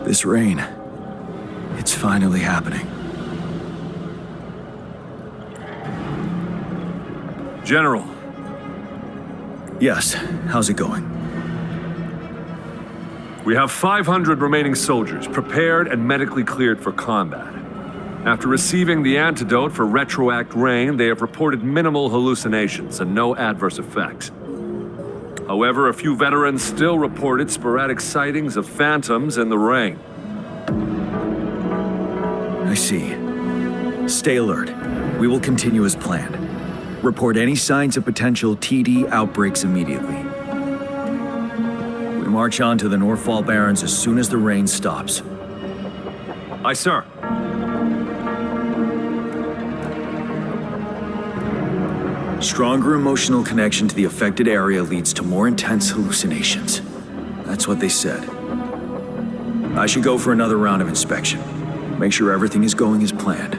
This rain, it's finally happening. General. Yes, how's it going? We have 500 remaining soldiers, prepared and medically cleared for combat. After receiving the antidote for retroact rain, they have reported minimal hallucinations and no adverse effects. However, a few veterans still reported sporadic sightings of phantoms in the rain. I see. Stay alert. We will continue as planned. Report any signs of potential TD outbreaks immediately. We march on to the Northfall Barrens as soon as the rain stops. Aye, sir. Stronger emotional connection to the affected area leads to more intense hallucinations. That's what they said. I should go for another round of inspection. Make sure everything is going as planned.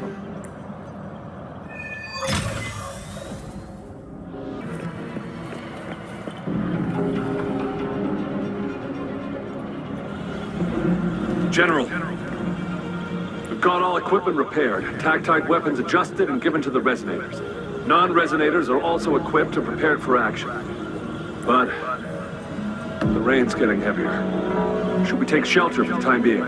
General. We've got all equipment repaired, tactile weapons adjusted and given to the resonators. Non-resonators are also equipped and prepared for action. But the rain's getting heavier. Should we take shelter for the time being?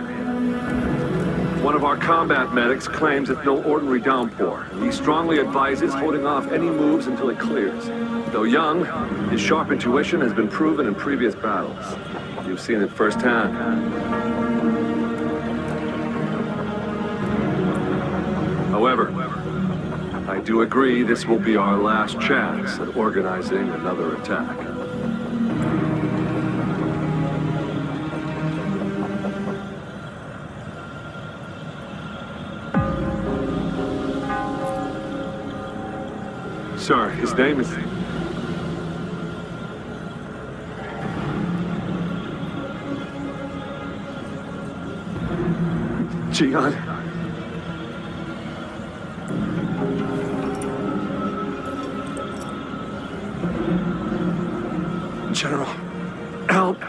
One of our combat medics claims it's no ordinary downpour. He strongly advises holding off any moves until it clears. Though young, his sharp intuition has been proven in previous battles. You've seen it firsthand. However, I do agree this will be our last chance at organizing another attack. Sir, his name is... Gian. General, help.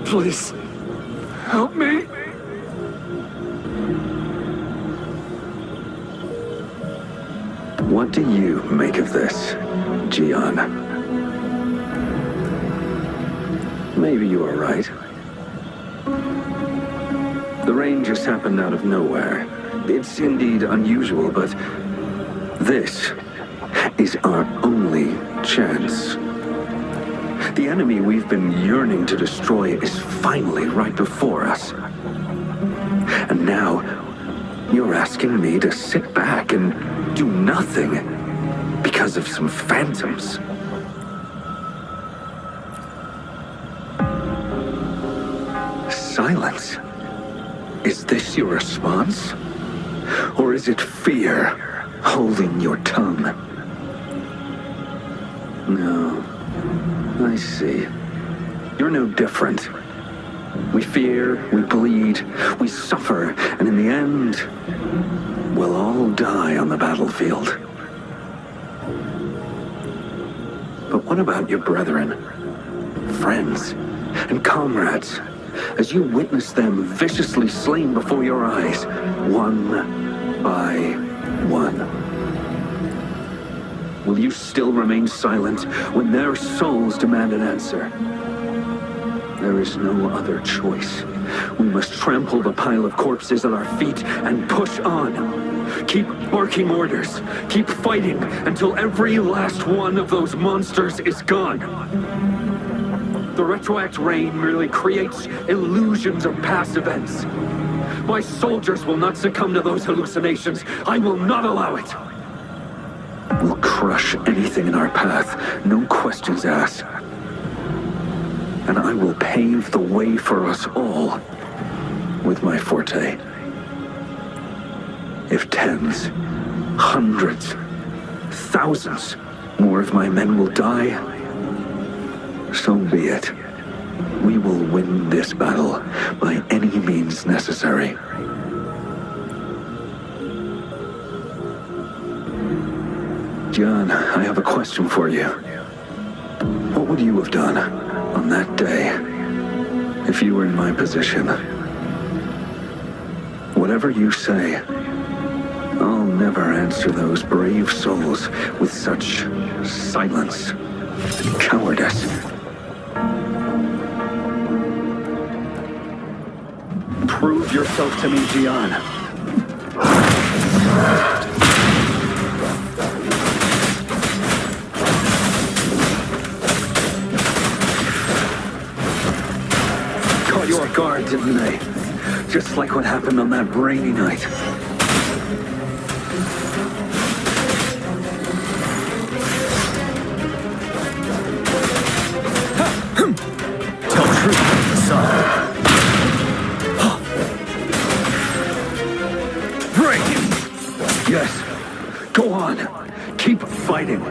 Please, help me. What do you make of this, Gian? Maybe you are right. The rain just happened out of nowhere. It's indeed unusual, but this is our only chance. The enemy we've been yearning to destroy is finally right before us. And now, you're asking me to sit back and do nothing because of some phantoms. Silence. Is this your response? Or is it fear holding your tongue? No. I see. You're no different. We fear, we bleed, we suffer, and in the end, we'll all die on the battlefield. But what about your brethren, friends, and comrades, as you witness them viciously slain before your eyes, one by one? Will you still remain silent when their souls demand an answer? There is no other choice. We must trample the pile of corpses at our feet and push on. Keep barking orders. Keep fighting until every last one of those monsters is gone. The retroact rain merely creates illusions of past events. My soldiers will not succumb to those hallucinations. I will not allow it. We'll crush anything in our path, no questions asked. And I will pave the way for us all with my forte. If tens, hundreds, thousands more of my men will die, so be it. We will win this battle by any means necessary. John, I have a question for you. What would you have done on that day if you were in my position? Whatever you say, I'll never answer those brave souls with such silence and cowardice. Prove yourself to me, Jian. Caught you off guard, didn't they? Just like what happened on that rainy night. Tell the truth, son. Break! Yes. Go on. Keep fighting.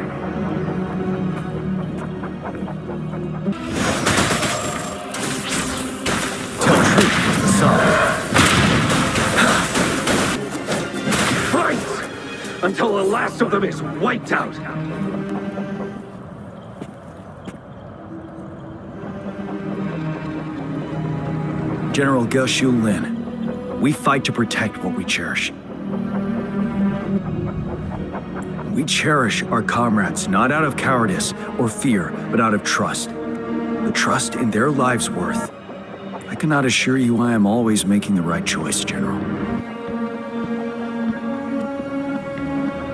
Tell the truth, son. Fight! Until the last of them is wiped out. General Ge Lin, we fight to protect what we cherish. We cherish our comrades not out of cowardice or fear, but out of trust. The trust in their lives' worth. I cannot assure you I am always making the right choice, General.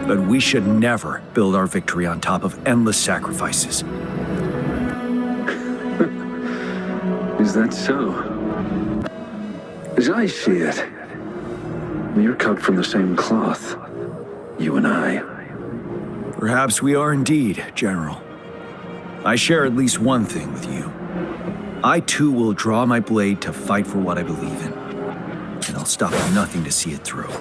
But we should never build our victory on top of endless sacrifices. Is that so? As I see it, we're cut from the same cloth, you and I. Perhaps we are indeed, General. I share at least one thing with you. I too will draw my blade to fight for what I believe in. And I'll stop at nothing to see it through.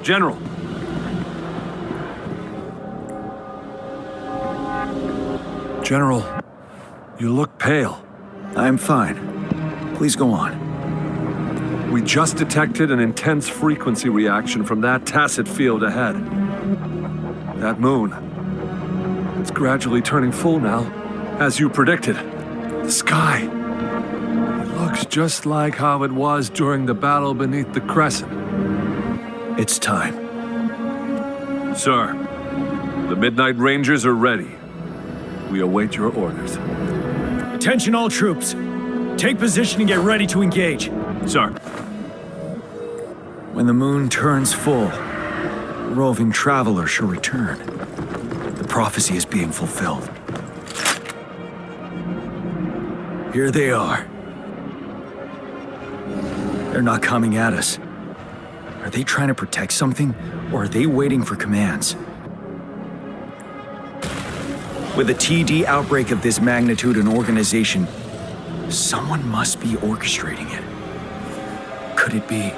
General. General, you look pale. I'm fine. Please go on. We just detected an intense frequency reaction from that tacit field ahead. That moon. It's gradually turning full now, as you predicted. The sky. It looks just like how it was during the battle beneath the crescent. It's time. Sir, the Midnight Rangers are ready. We await your orders. Attention all troops. Take position and get ready to engage. Sir. When the moon turns full, the roving traveler shall return. The prophecy is being fulfilled. Here they are. They're not coming at us. Are they trying to protect something, or are they waiting for commands? With a TD outbreak of this magnitude and organization, someone must be orchestrating it. Could it be?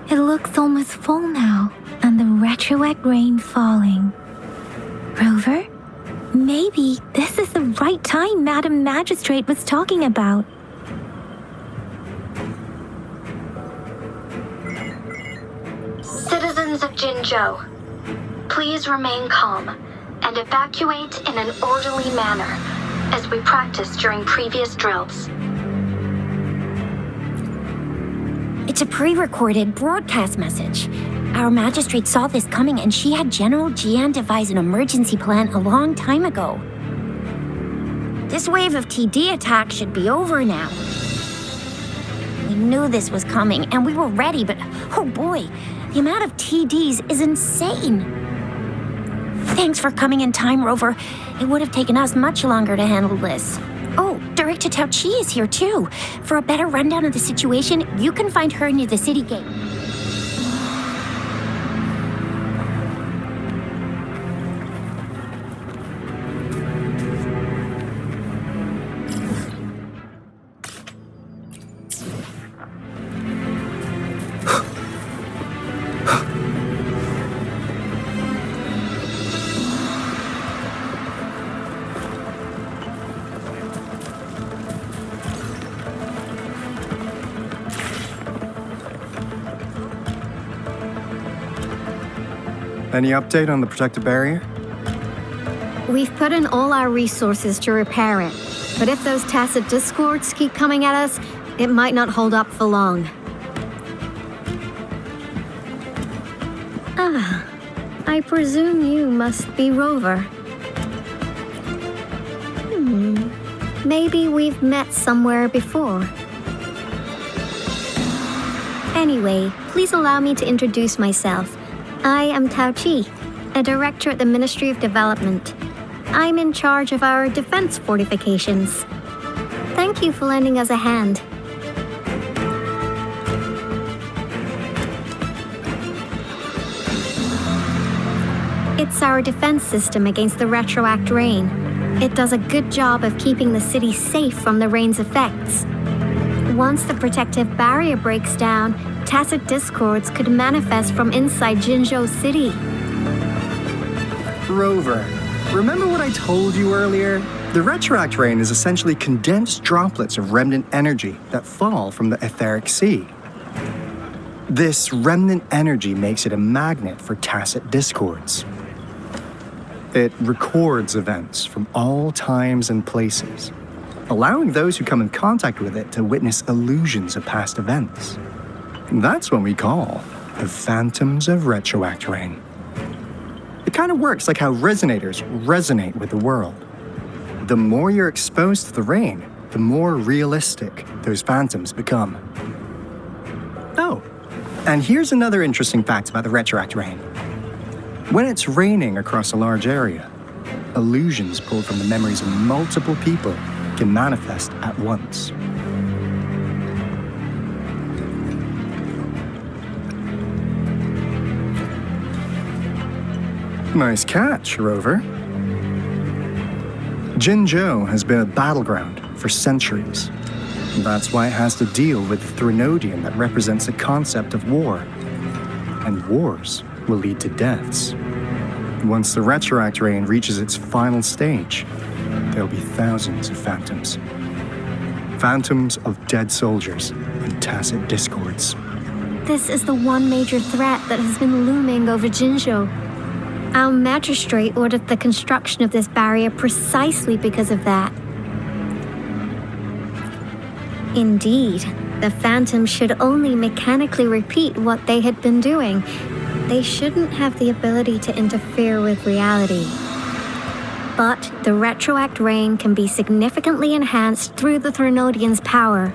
It looks almost full now, and the retroact rain falling. Rover? Maybe this is the right time Madam Magistrate was talking about. Citizens of Jinzhou, Please remain calm and evacuate in an orderly manner, as we practiced during previous drills. It's a pre-recorded broadcast message. Our magistrate saw this coming and she had General Jian devise an emergency plan a long time ago. This wave of TD attacks should be over now. We knew this was coming and we were ready, but oh boy, the amount of TDs is insane. Thanks for coming in time, Rover. It would have taken us much longer to handle this. Oh, Director Tao Chi is here too. For a better rundown of the situation, you can find her near the city gate. Any update on the protective barrier? We've put in all our resources to repair it, but if those tacit discords keep coming at us, it might not hold up for long. Ah, I presume you must be Rover. Maybe we've met somewhere before. Anyway, please allow me to introduce myself. I am Tao Chi, a director at the Ministry of Development. I'm in charge of our defense fortifications. Thank you for lending us a hand. It's our defense system against the retroact rain. It does a good job of keeping the city safe from the rain's effects. Once the protective barrier breaks down, tacit discords could manifest from inside Jinzhou City. Rover, remember what I told you earlier? The retroact rain is essentially condensed droplets of remnant energy that fall from the etheric sea. This remnant energy makes it a magnet for tacit discords. It records events from all times and places, allowing those who come in contact with it to witness illusions of past events. That's what we call the phantoms of retroact rain. It kind of works like how resonators resonate with the world. The more you're exposed to the rain, the more realistic those phantoms become. Oh, and here's another interesting fact about the retroact rain. When it's raining across a large area, illusions pulled from the memories of multiple people can manifest at once. Nice catch, Rover. Jinzhou has been a battleground for centuries. That's why it has to deal with the Threnodian that represents the concept of war. And wars will lead to deaths. Once the retroact rain reaches its final stage, there'll be thousands of phantoms. Phantoms of dead soldiers and tacit discords. This is the one major threat that has been looming over Jinzhou. Our magistrate ordered the construction of this barrier precisely because of that. Indeed, the phantoms should only mechanically repeat what they had been doing. They shouldn't have the ability to interfere with reality. But the retroact rain can be significantly enhanced through the Threnodian's power.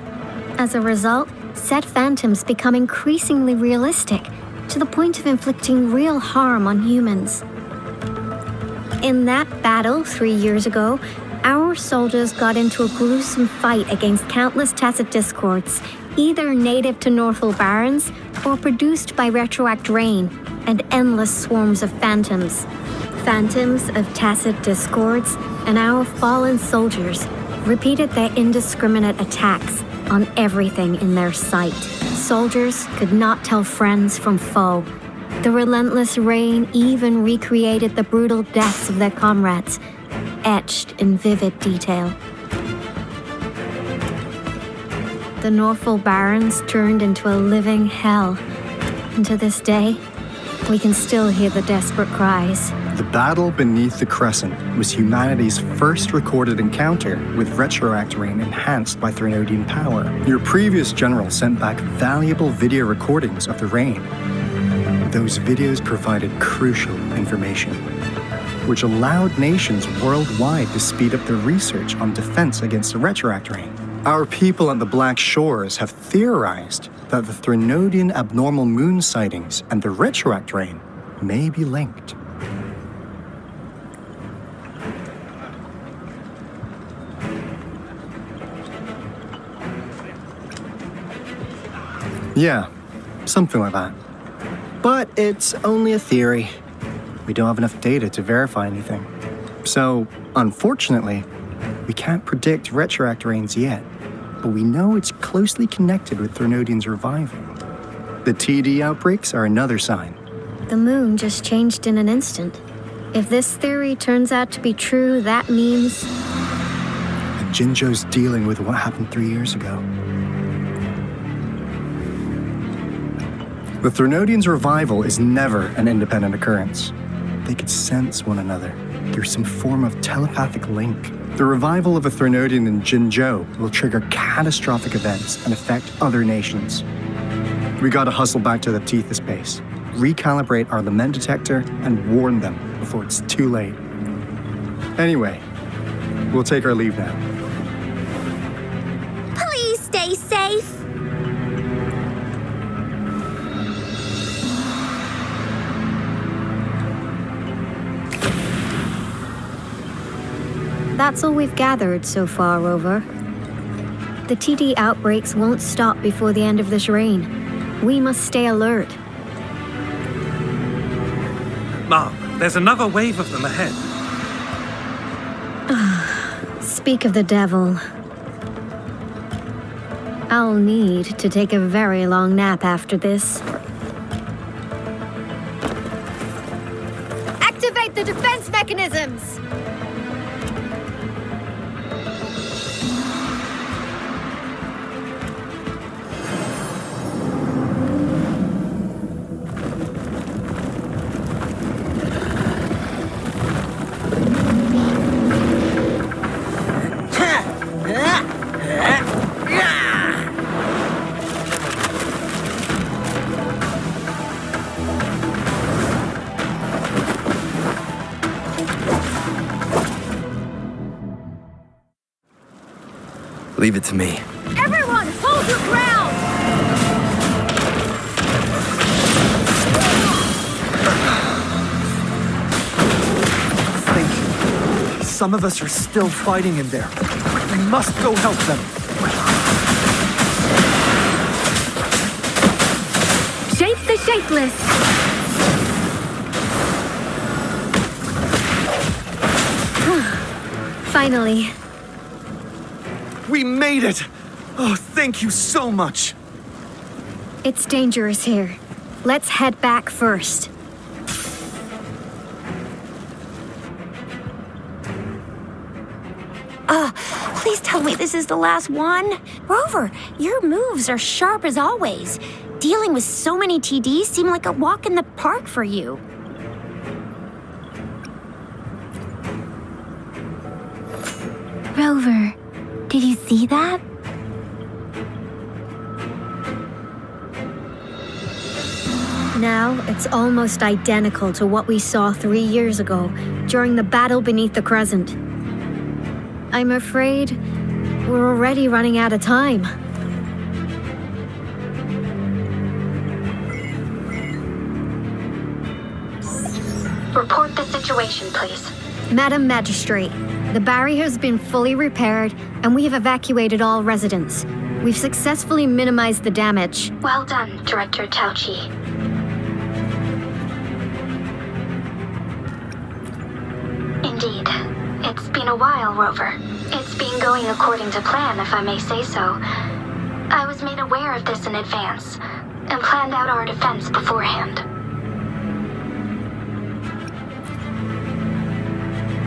As a result, said phantoms become increasingly realistic, to the point of inflicting real harm on humans. In that battle 3 years ago, our soldiers got into a gruesome fight against countless tacit discords, either native to Northall Barrens or produced by retroact rain and endless swarms of phantoms. Phantoms of tacit discords and our fallen soldiers repeated their indiscriminate attacks on everything in their sight. Soldiers could not tell friends from foe. The relentless rain even recreated the brutal deaths of their comrades, etched in vivid detail. The Northall Barrens turned into a living hell, and to this day, we can still hear the desperate cries. The battle beneath the Crescent was humanity's first recorded encounter with retroact rain enhanced by Threnodian power. Your previous general sent back valuable video recordings of the rain. Those videos provided crucial information, which allowed nations worldwide to speed up their research on defense against the retroact rain. Our people on the Black Shores have theorized that the Threnodian abnormal moon sightings and the retroact rain may be linked. Yeah, something like that. But it's only a theory. We don't have enough data to verify anything. So, unfortunately, we can't predict retroact rains yet, but we know it's closely connected with Threnodian's revival. The TD outbreaks are another sign. The moon just changed in an instant. If this theory turns out to be true, that means... And Jinzhou's dealing with what happened 3 years ago. The Threnodians' revival is never an independent occurrence. They could sense one another through some form of telepathic link. The revival of a Threnodian in Jinzhou will trigger catastrophic events and affect other nations. We gotta hustle back to the Tethys base, recalibrate our lament detector, and warn them before it's too late. Anyway, we'll take our leave now. Please stay safe. That's all we've gathered so far, Rover. The TD outbreaks won't stop before the end of this rain. We must stay alert. Mom, there's another wave of them ahead. Speak of the devil. I'll need to take a very long nap after this. Activate the defense mechanisms! Leave it to me. Everyone, hold your ground! Think. Some of us are still fighting in there. We must go help them. Shape the shapeless! Finally. We made it! Oh, thank you so much! It's dangerous here. Let's head back first. Please tell me this is the last one. Rover, your moves are sharp as always. Dealing with so many TDs seemed like a walk in the park for you. Rover, did you see that? Now, it's almost identical to what we saw 3 years ago, during the battle beneath the Crescent. I'm afraid we're already running out of time. Report the situation, please. Madam Magistrate, the barrier has been fully repaired, and we have evacuated all residents. We've successfully minimized the damage. Well done, Director Tauchi. Indeed. It's been a while, Rover. It's been going according to plan, if I may say so. I was made aware of this in advance, and planned out our defense beforehand.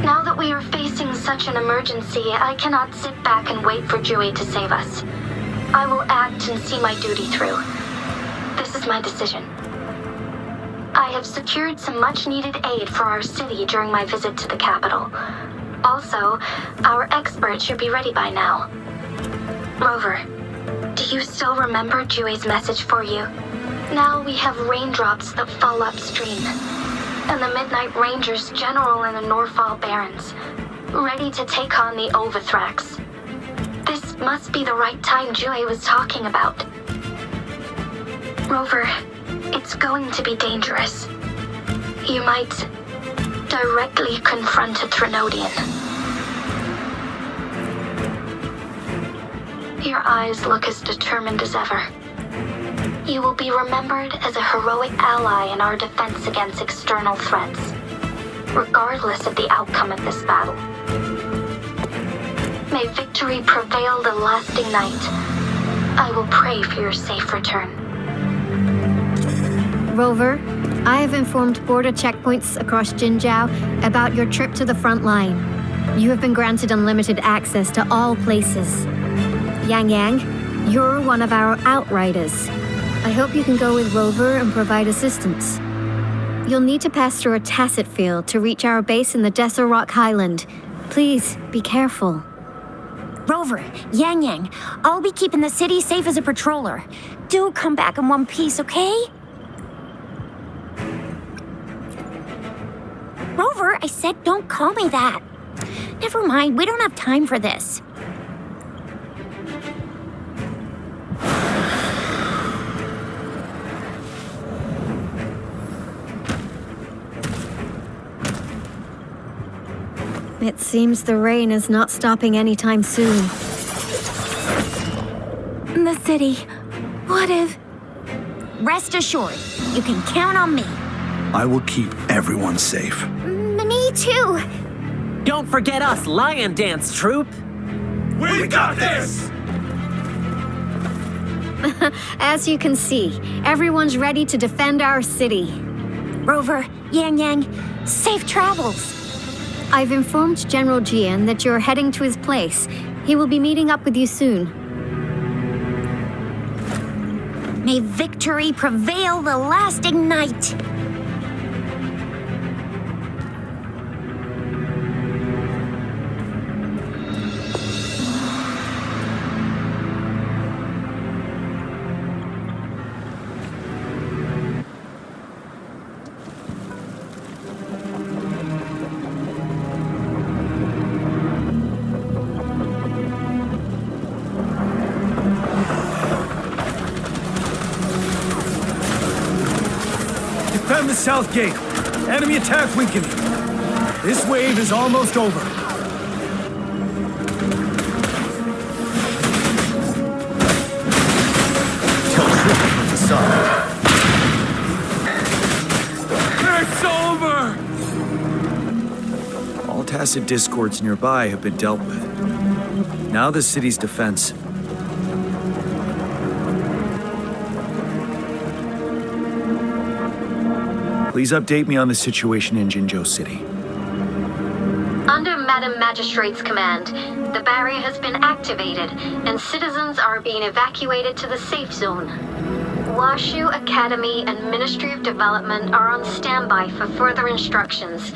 Now that we are facing such an emergency, I cannot sit back and wait for Jui to save us. I will act and see my duty through. This is my decision. I have secured some much-needed aid for our city during my visit to the capital. Also, our expert should be ready by now. Rover, do you still remember Jue's message for you? Now we have raindrops that fall upstream, and the Midnight Rangers general in the Norfall Barrens, ready to take on the Overthrax. This must be the right time Jue was talking about. Rover, it's going to be dangerous. You might directly confront a Trinodian. Your eyes look as determined as ever. You will be remembered as a heroic ally in our defense against external threats, regardless of the outcome of this battle. May victory prevail the lasting night. I will pray for your safe return. Rover, I have informed border checkpoints across Jinjiao about your trip to the front line. You have been granted unlimited access to all places. Yang Yang, you're one of our outriders. I hope you can go with Rover and provide assistance. You'll need to pass through a tacit field to reach our base in the Desert Rock Highland. Please, be careful. Rover, Yang Yang, I'll be keeping the city safe as a patroller. Do come back in one piece, okay? Rover, I said don't call me that. Never mind, we don't have time for this. It seems the rain is not stopping anytime soon. The city. What if... Rest assured, you can count on me. I will keep everyone safe. Me too. Don't forget us, Lion Dance Troop. We got this! As you can see, everyone's ready to defend our city. Rover, Yang Yang, safe travels. I've informed General Jian that you're heading to his place. He will be meeting up with you soon. May victory prevail the lasting night. Defend the south gate. Enemy attack weakening. This wave is almost over. Tell Triple from the side. It's over! All tacit discords nearby have been dealt with. Now the city's defense. Please update me on the situation in Jinzhou City. Under Madam Magistrate's command, the barrier has been activated, and citizens are being evacuated to the safe zone. Washu Academy and Ministry of Development are on standby for further instructions.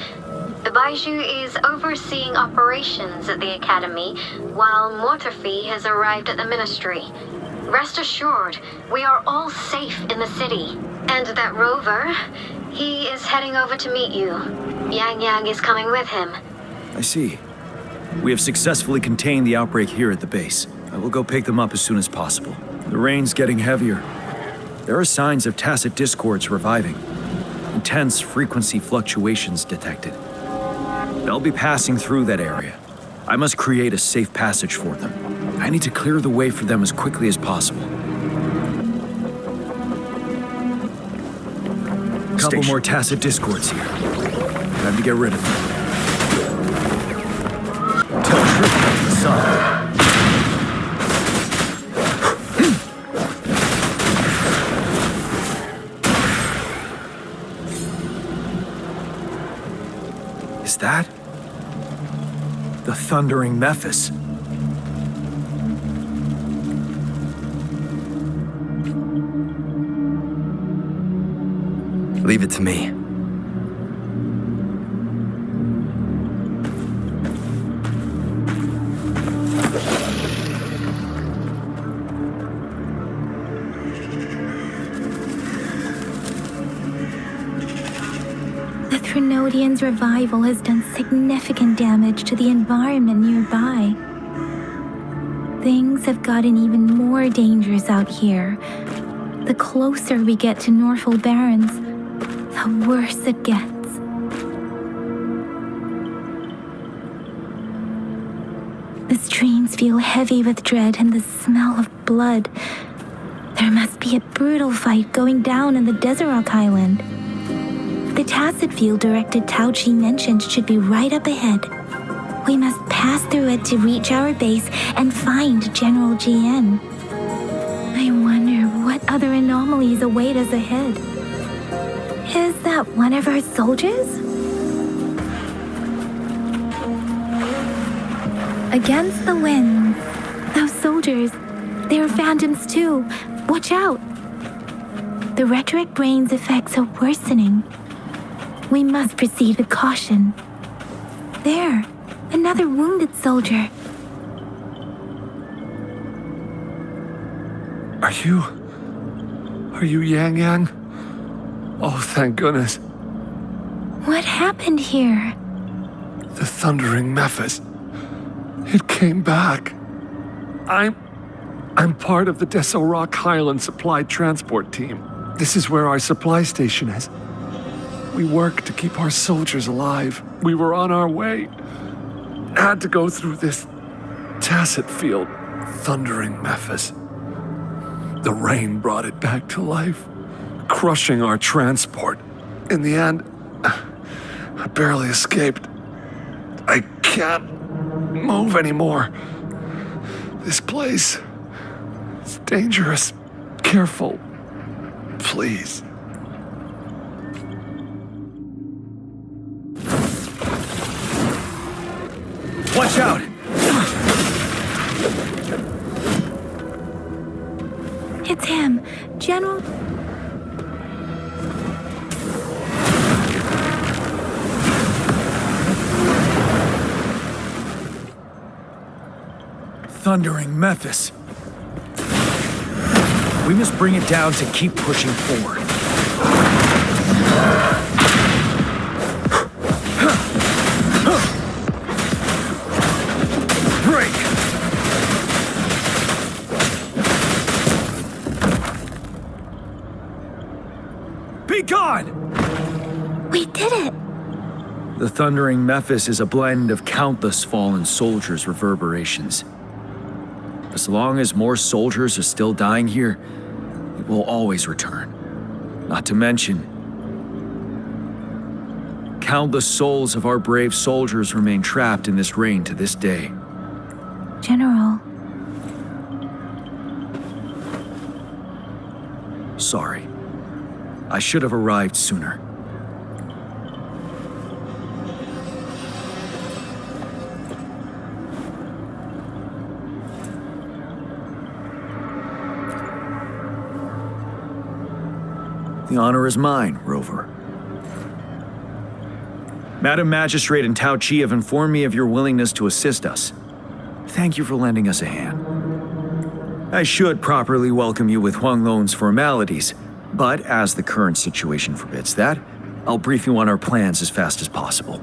The Baiju is overseeing operations at the Academy, while Mortarfi has arrived at the Ministry. Rest assured, we are all safe in the city. And that Rover, he is heading over to meet you. Yang Yang is coming with him. I see. We have successfully contained the outbreak here at the base. I will go pick them up as soon as possible. The rain's getting heavier. There are signs of tacit discords reviving. Intense frequency fluctuations detected. They'll be passing through that area. I must create a safe passage for them. I need to clear the way for them as quickly as possible. Couple more tacit discords here. Time to get rid of them. Tell Triple from the side. Is that the thundering Mephis? Leave it to me. The Threnodian's revival has done significant damage to the environment nearby. Things have gotten even more dangerous out here. The closer we get to Norfolk Barrens, the worse it gets. The streams feel heavy with dread and the smell of blood. There must be a brutal fight going down in the Desert Island. The tacit field Director Tauchi mentioned should be right up ahead. We must pass through it to reach our base and find General GN. I wonder what other anomalies await us ahead. Is that one of our soldiers? Against the wind. Those soldiers, they're phantoms too. Watch out. The retroact brain's effects are worsening. We must proceed with caution. There, another wounded soldier. Are you Yang Yang? Oh, thank goodness. What happened here? The thundering Mephis. It came back. I'm part of the Deso Rock Highland supply transport team. This is where our supply station is. We work to keep our soldiers alive. We were on our way. Had to go through this tacit field, thundering Mephis. The rain brought it back to life, crushing our transport. In the end, I barely escaped. I can't move anymore. This place is dangerous. Careful, please. Watch out! It's him, General... Thundering Mephis. We must bring it down to keep pushing forward. Break! Be gone! We did it! The thundering Mephis is a blend of countless fallen soldiers' reverberations. As long as more soldiers are still dying here, it will always return. Not to mention, countless souls of our brave soldiers remain trapped in this rain to this day. General. Sorry. I should have arrived sooner. The honor is mine, Rover. Madam Magistrate and Tao Chi have informed me of your willingness to assist us. Thank you for lending us a hand. I should properly welcome you with Huang Lon's formalities, but as the current situation forbids that, I'll brief you on our plans as fast as possible.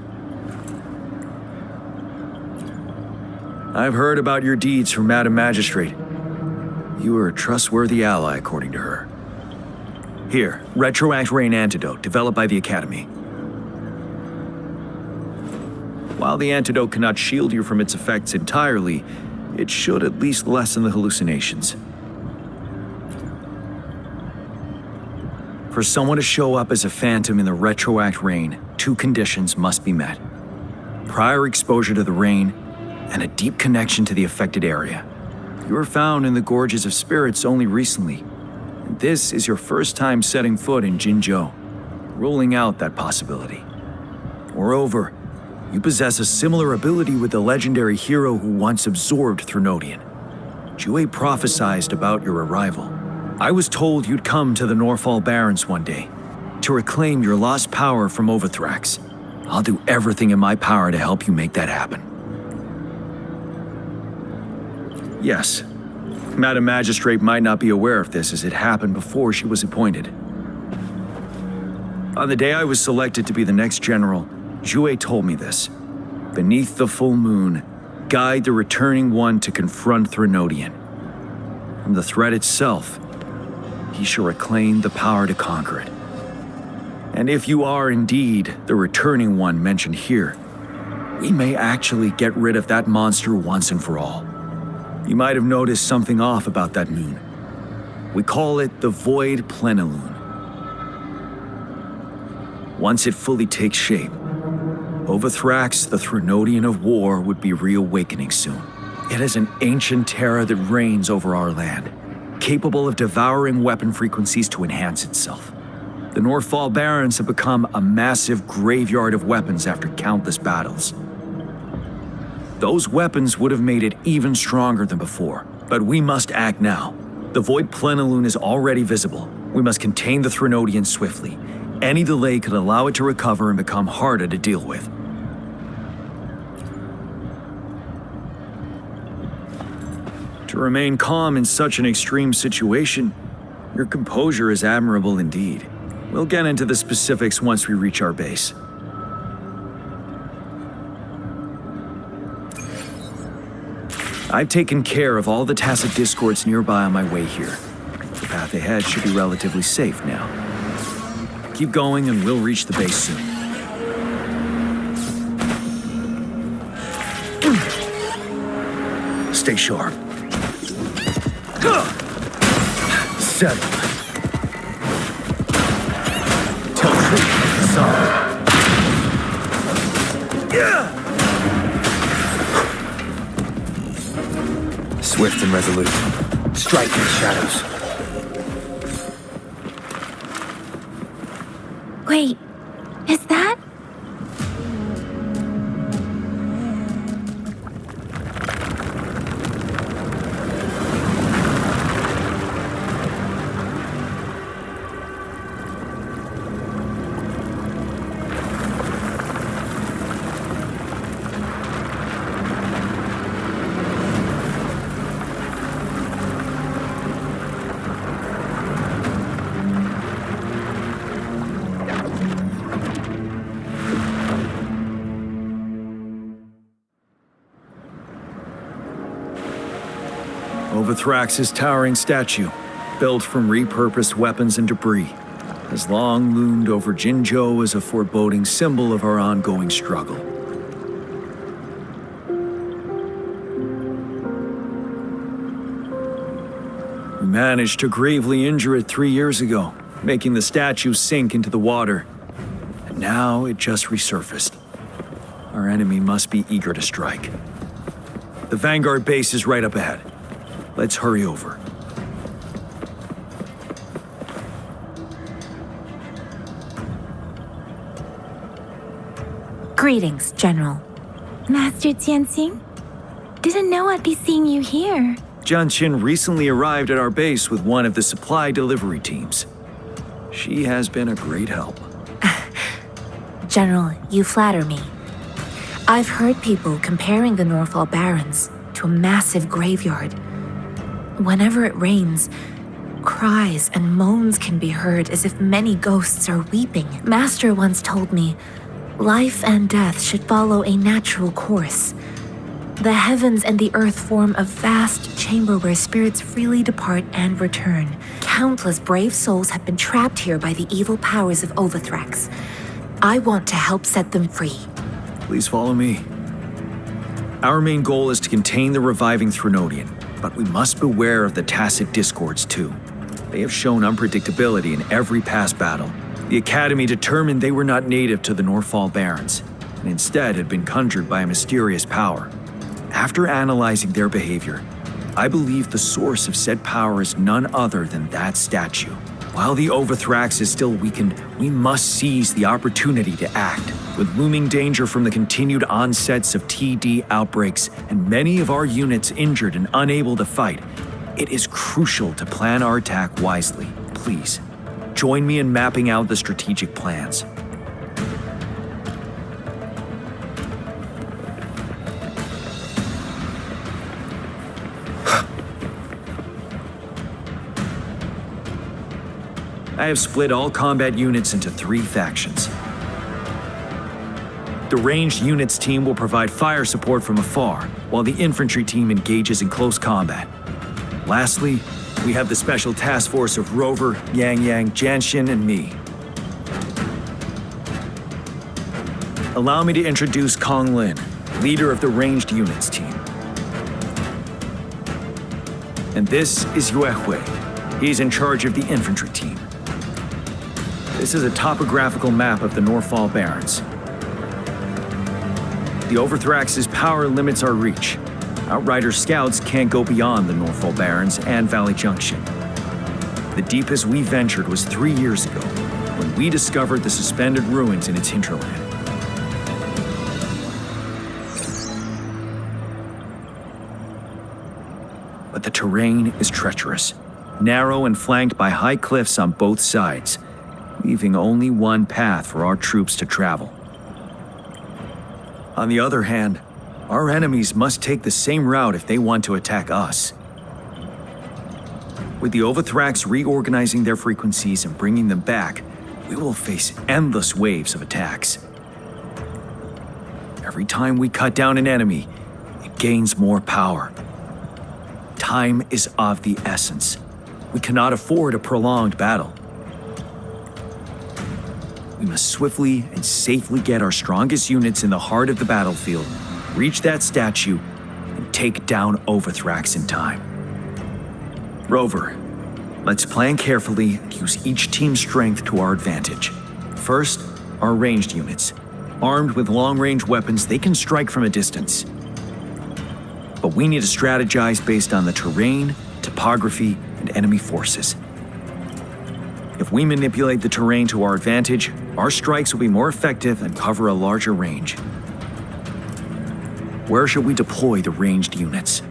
I've heard about your deeds from Madam Magistrate. You are a trustworthy ally, according to her. Here, Retroact Rain Antidote, developed by the Academy. While the antidote cannot shield you from its effects entirely, it should at least lessen the hallucinations. For someone to show up as a phantom in the Retroact Rain, two conditions must be met. Prior exposure to the rain, and a deep connection to the affected area. You were found in the Gorges of Spirits only recently. This is your first time setting foot in Jinzhou, ruling out that possibility. Moreover, you possess a similar ability with the legendary hero who once absorbed Threnodian. Jue prophesied about your arrival. I was told you'd come to the Norfolk Barrens one day. to reclaim your lost power from Overthrax. I'll do everything in my power to help you make that happen. Yes, Madam Magistrate might not be aware of this as it happened before she was appointed. On the day I was selected to be the next general, Jue told me this. Beneath the full moon, guide the returning one to confront Threnodian. From the threat itself, he shall reclaim the power to conquer it. And if you are indeed the returning one mentioned here, we may actually get rid of that monster once and for all. You might have noticed something off about that moon. We call it the Void Plenilune. Once it fully takes shape, Overthrax, the Threnodian of War, would be reawakening soon. It is an ancient terror that reigns over our land, capable of devouring weapon frequencies to enhance itself. The Northfall Barrens have become a massive graveyard of weapons after countless battles. Those weapons would have made it even stronger than before, but we must act now. The Void Plenilune is already visible. We must contain the Threnodian swiftly. Any delay could allow it to recover and become harder to deal with. To remain calm in such an extreme situation, your composure is admirable indeed. We'll get into the specifics once we reach our base. I've taken care of all the tacit discords nearby on my way here. The path ahead should be relatively safe now. Keep going and we'll reach the base soon. Stay sharp. Settle. Tell truth from the facade. Swift and resolute. Strike in the shadows. Wait, is that? Overthrax's towering statue, built from repurposed weapons and debris, has long loomed over Jinzhou as a foreboding symbol of our ongoing struggle. We managed to gravely injure it 3 years ago, making the statue sink into the water. And now it just resurfaced. Our enemy must be eager to strike. The Vanguard base is right up ahead. Let's hurry over. Greetings, General. Master Tianxing? Didn't know I'd be seeing you here. Jianqin recently arrived at our base with one of the supply delivery teams. She has been a great help. General, you flatter me. I've heard people comparing the Northfall Barrens to a massive graveyard. Whenever it rains, cries and moans can be heard as if many ghosts are weeping. Master once told me, life and death should follow a natural course. The heavens and the earth form a vast chamber where spirits freely depart and return. Countless brave souls have been trapped here by the evil powers of Overthrax. I want to help set them free. Please follow me. Our main goal is to contain the reviving Threnodian, but we must beware of the tacit discords too. They have shown unpredictability in every past battle. The Academy determined they were not native to the Northfall Barrens, and instead had been conjured by a mysterious power. After analyzing their behavior, I believe the source of said power is none other than that statue. While the Overthrax is still weakened, we must seize the opportunity to act. With looming danger from the continued onsets of TD outbreaks and many of our units injured and unable to fight, it is crucial to plan our attack wisely. Please, Join me in mapping out the strategic plans. I have split all combat units into 3 factions. The ranged units team will provide fire support from afar, while the infantry team engages in close combat. Lastly, we have the special task force of Rover, Yang Yang, Janshin, and me. Allow me to introduce Kong Lin, leader of the ranged units team. And this is Yue Hui. He's in charge of the infantry team. This is a topographical map of the Norfall Barrens. The Overthrax's power limits our reach. Outrider scouts can't go beyond the Norfall Barrens and Valley Junction. The deepest we ventured was 3 years ago, when we discovered the suspended ruins in its hinterland. But the terrain is treacherous, narrow and flanked by high cliffs on both sides, leaving only one path for our troops to travel. On the other hand, our enemies must take the same route if they want to attack us. With the Overthrax reorganizing their frequencies and bringing them back, we will face endless waves of attacks. Every time we cut down an enemy, it gains more power. Time is of the essence. We cannot afford a prolonged battle. We must swiftly and safely get our strongest units in the heart of the battlefield, reach that statue, and take down Overthrax in time. Rover, let's plan carefully and use each team's strength to our advantage. First, our ranged units. Armed with long-range weapons, they can strike from a distance. But we need to strategize based on the terrain, topography, and enemy forces. If we manipulate the terrain to our advantage, our strikes will be more effective and cover a larger range. Where should we deploy the ranged units?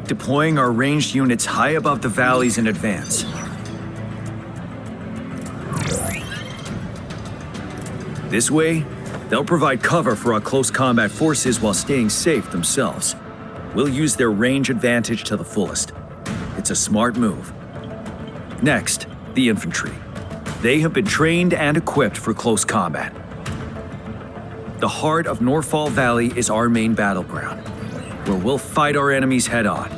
Deploying our ranged units high above the valleys in advance. This way, they'll provide cover for our close combat forces while staying safe themselves. We'll use their range advantage to the fullest. It's a smart move. Next, the infantry. They have been trained and equipped for close combat. The heart of Norfall Valley is our main battleground, where we'll fight our enemies head-on.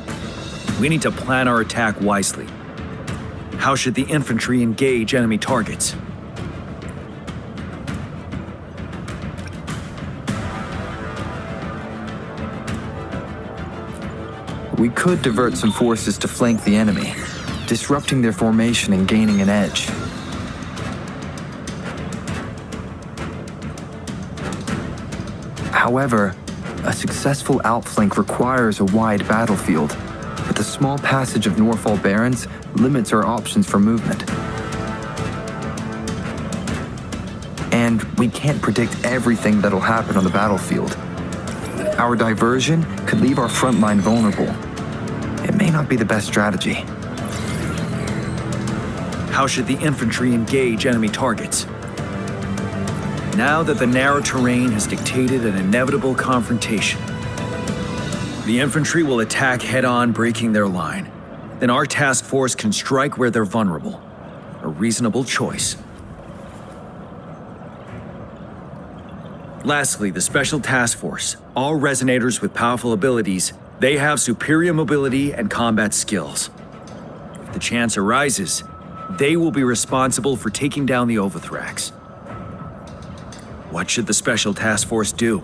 We need to plan our attack wisely. How should the infantry engage enemy targets? We could divert some forces to flank the enemy, disrupting their formation and gaining an edge. However, a successful outflank requires a wide battlefield, but the small passage of Norfall Barrens limits our options for movement. And we can't predict everything that'll happen on the battlefield. Our diversion could leave our front line vulnerable. It may not be the best strategy. How should the infantry engage enemy targets? Now that the narrow terrain has dictated an inevitable confrontation, the infantry will attack head-on, breaking their line. Then our task force can strike where they're vulnerable. A reasonable choice. Lastly, the Special Task Force. All resonators with powerful abilities, they have superior mobility and combat skills. If the chance arises, they will be responsible for taking down the Overthrax. What should the Special Task Force do?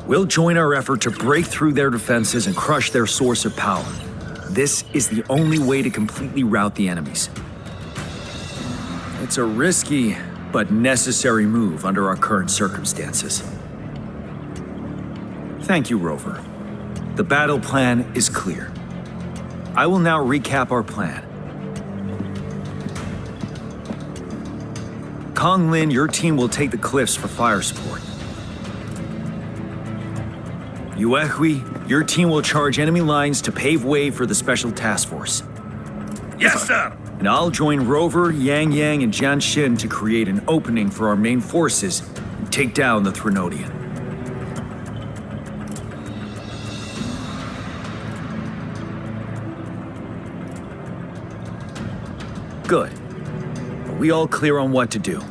We'll join our effort to break through their defenses and crush their source of power. This is the only way to completely rout the enemies. It's a risky but necessary move under our current circumstances. Thank you, Rover. The battle plan is clear. I will now recap our plan. Kong Lin, your team will take the cliffs for fire support. Yuehui, your team will charge enemy lines to pave way for the special task force. Yes, sir. And I'll join Rover, Yang Yang, and Jian Xin to create an opening for our main forces and take down the Threnodian. Good. Are we all clear on what to do?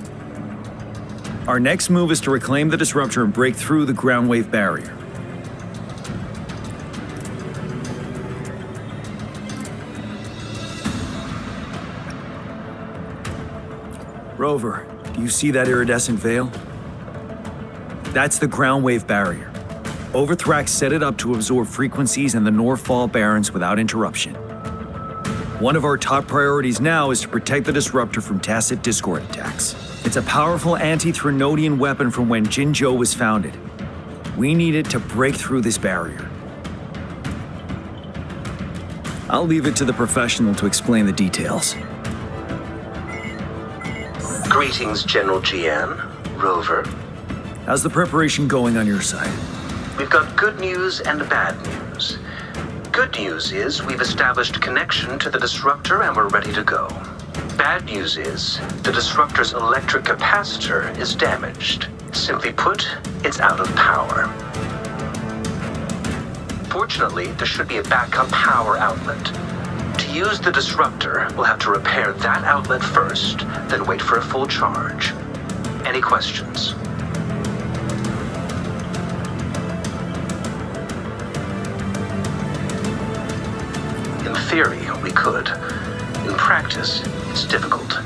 Our next move is to reclaim the disruptor and break through the ground wave barrier. Rover, do you see that iridescent veil? That's the ground wave barrier. Overthrax set it up to absorb frequencies in the Northfall Barrens without interruption. One of our top priorities now is to protect the disruptor from tacit discord attacks. It's a powerful anti-Threnodian weapon from when Jinzhou was founded. We need it to break through this barrier. I'll leave it to the professional to explain the details. Greetings, General Jian, Rover. How's the preparation going on your side? We've got good news and bad news. Good news is we've established a connection to the disruptor and we're ready to go. Bad news is the disruptor's electric capacitor is damaged. Simply put, it's out of power. Fortunately, there should be a backup power outlet. To use the disruptor, we'll have to repair that outlet first, then wait for a full charge. Any questions? In theory, we could. In practice, it's difficult.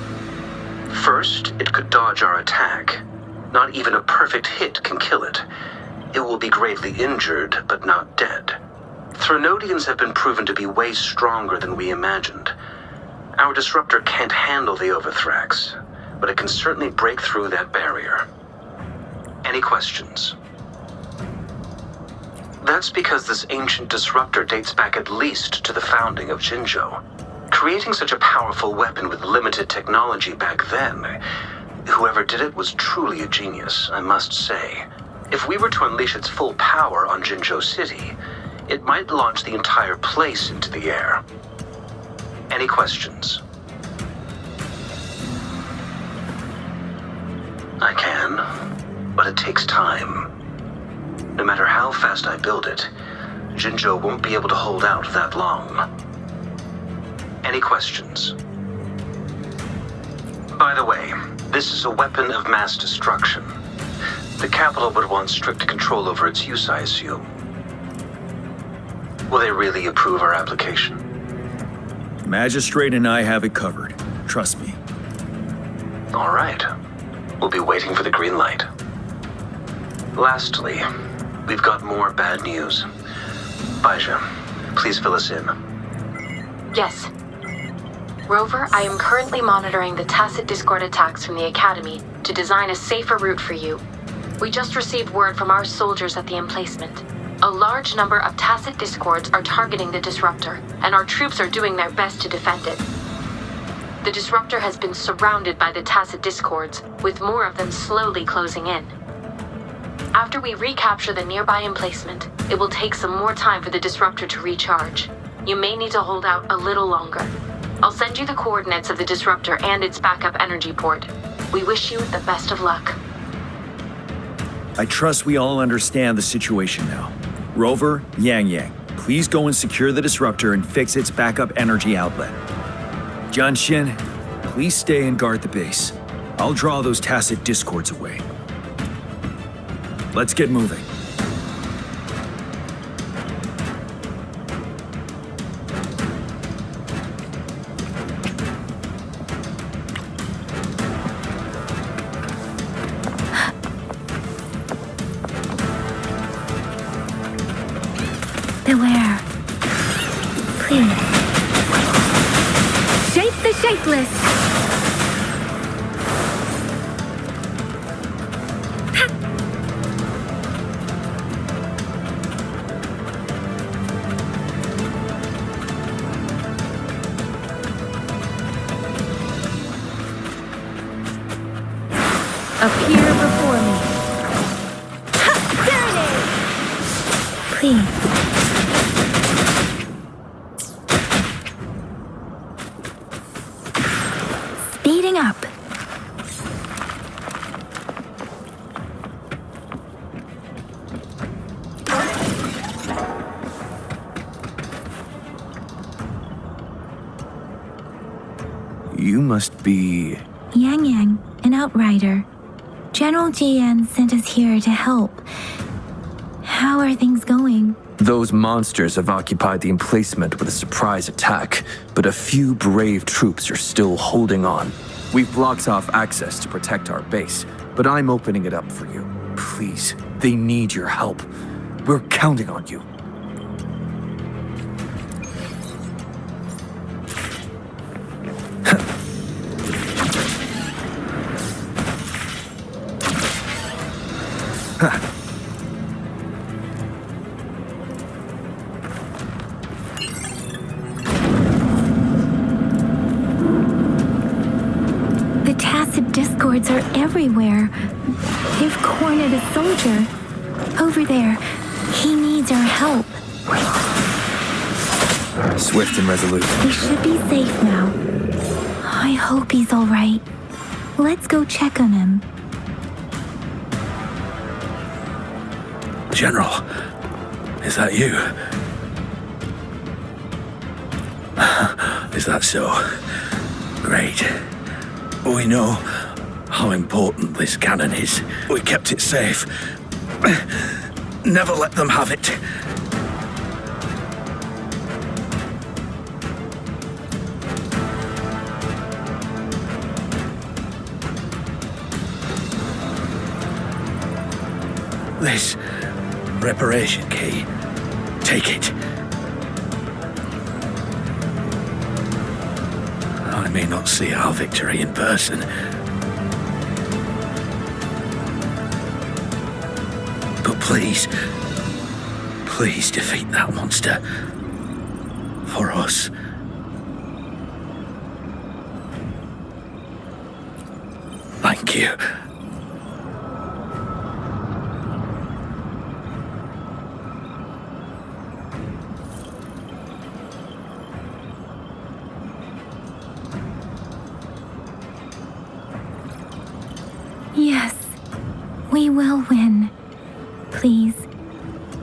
First, it could dodge our attack. Not even a perfect hit can kill it. It will be gravely injured, but not dead. Threnodians have been proven to be way stronger than we imagined. Our disruptor can't handle the Overthrax, but it can certainly break through that barrier. Any questions? That's because this ancient disruptor dates back at least to the founding of Jinzhou. Creating such a powerful weapon with limited technology back then, whoever did it was truly a genius, I must say. If we were to unleash its full power on Jinzhou City, it might launch the entire place into the air. Any questions? I can, but it takes time. No matter how fast I build it, Jinzhou won't be able to hold out that long. Any questions? By the way, this is a weapon of mass destruction. The capital would want strict control over its use, I assume. Will they really approve our application? Magistrate and I have it covered. Trust me. All right. We'll be waiting for the green light. Lastly, we've got more bad news. Baija, please fill us in. Yes. Rover, I am currently monitoring the tacit discord attacks from the Academy to design a safer route for you. We just received word from our soldiers at the emplacement. A large number of tacit discords are targeting the disruptor, and our troops are doing their best to defend it. The disruptor has been surrounded by the tacit discords, with more of them slowly closing in. After we recapture the nearby emplacement, it will take some more time for the disruptor to recharge. You may need to hold out a little longer. I'll send you the coordinates of the disruptor and its backup energy port. We wish you the best of luck. I trust we all understand the situation now. Rover, Yang Yang, please go and secure the disruptor and fix its backup energy outlet. Jian Xin, please stay and guard the base. I'll draw those tacit discords away. Let's get moving. Beware. Please. Shape the shapeless. Appear before me. Please. Speeding up. You must be... Yang Yang, an outrider. General Jian sent us here to help. How are things going? Those monsters have occupied the emplacement with a surprise attack, but a few brave troops are still holding on. We've blocked off access to protect our base, but I'm opening it up for you. Please, they need your help. We're counting on you. The tacit discords are everywhere. They've cornered a soldier. Over there. He needs our help. Swift and resolute. He should be safe now. I hope he's all right. Let's go check on him. General, is that you? Is that so? Great. We know how important this cannon is. We kept it safe. Never let them have it. This reparation key. Take it. I may not see our victory in person. But please, please defeat that monster. For us. Thank you. Yes, we will win. Please,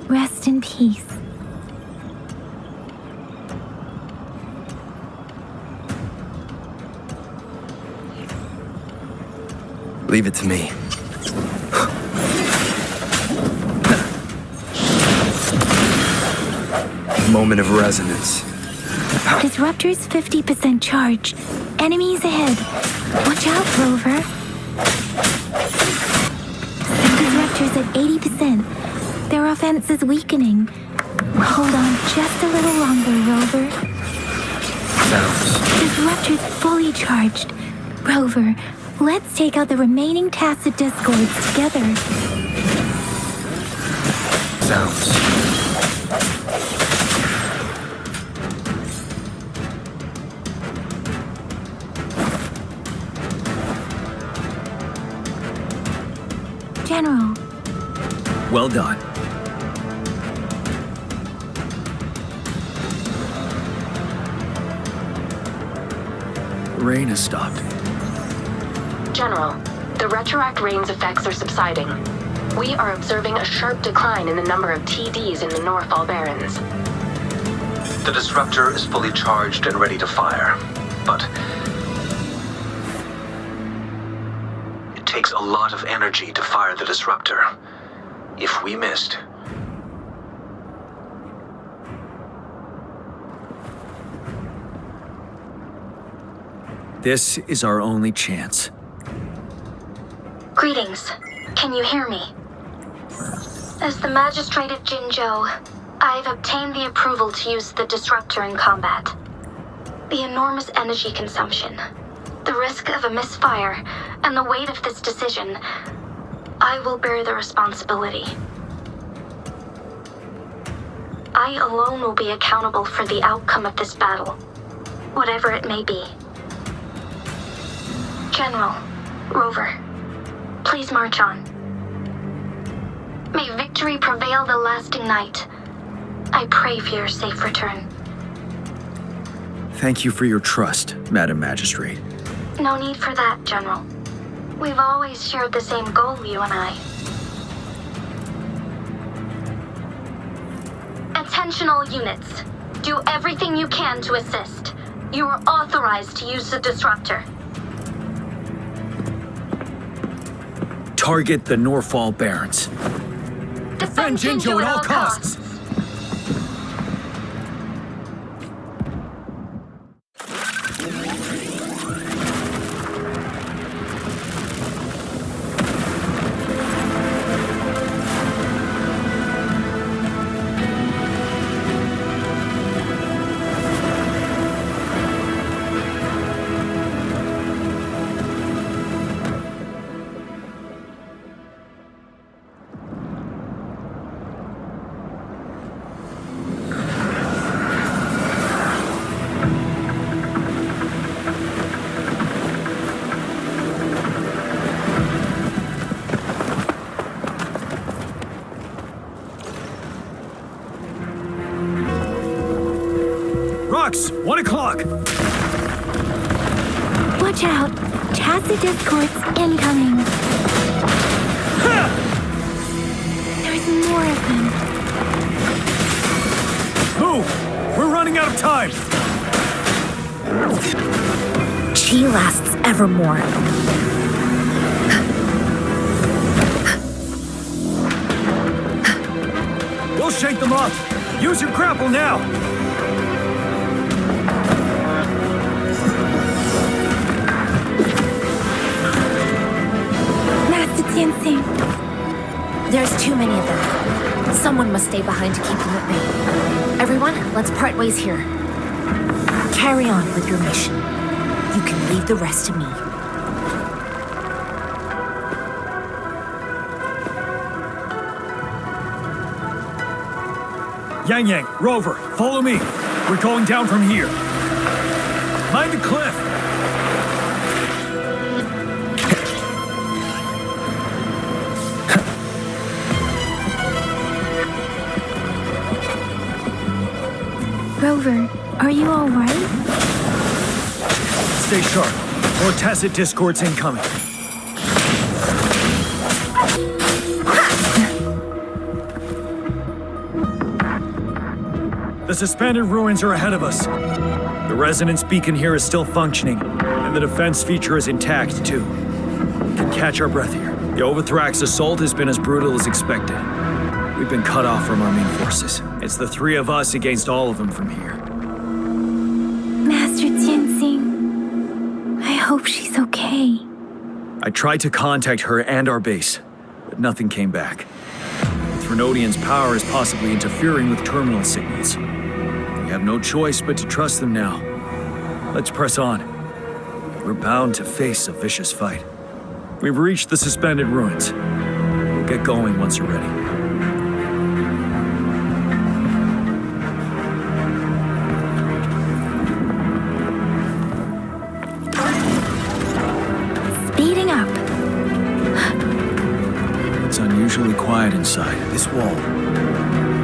rest in peace. Leave it to me. Moment of resonance. Disruptor's 50% charged. Enemies ahead. Watch out, Rover. Disruptor's at 80%. Their offense is weakening. Hold on just a little longer, Rover. Sounds. Disruptor's fully charged. Rover, let's take out the remaining tacit discords together. Sounds. General. Well done. Rain has stopped. General, the retroact rain's effects are subsiding. We are observing a sharp decline in the number of TDs in the Northall Barrens. The disruptor is fully charged and ready to fire, but it takes a lot of energy to fire the disruptor. If we missed, This is our only chance. Greetings. Can you hear me? As the Magistrate of Jinzhou, I've obtained the approval to use the disruptor in combat. The enormous energy consumption, the risk of a misfire, and the weight of this decision, I will bear the responsibility. I alone will be accountable for the outcome of this battle, whatever it may be. General, Rover, Please march on. May victory prevail the lasting night. I pray for your safe return. Thank you for your trust, Madam Magistrate. No need for that, General. We've always shared the same goal, you and I. Attention all units. Do everything you can to assist. You are authorized to use the disruptor. Target the Norfall Barrens. Defend Jinjo at all costs. Rocks, 1 o'clock! Watch out! Chassis discords incoming! There's more of them. Move! We're running out of time! Chi lasts evermore. We'll shake them up! Use your grapple now! There's too many of them. Someone must stay behind to keep them at bay. Everyone, let's part ways here. Carry on with your mission. You can leave the rest to me. Yang Yang, Rover, follow me. We're going down from here. Mind the cliff! Rover, are you all right? Stay sharp. More tacit discords incoming. The suspended ruins are ahead of us. The resonance beacon here is still functioning, and the defense feature is intact, too. We can catch our breath here. The Overthrax assault has been as brutal as expected. We've been cut off from our main forces. It's the three of us against all of them from here. Master Tianxing, I hope she's okay. I tried to contact her and our base, but nothing came back. Trinodian's power is possibly interfering with terminal signals. We have no choice but to trust them now. Let's press on. We're bound to face a vicious fight. We've reached the suspended ruins. We'll get going once you're ready. Speeding up. It's unusually quiet inside. This wall.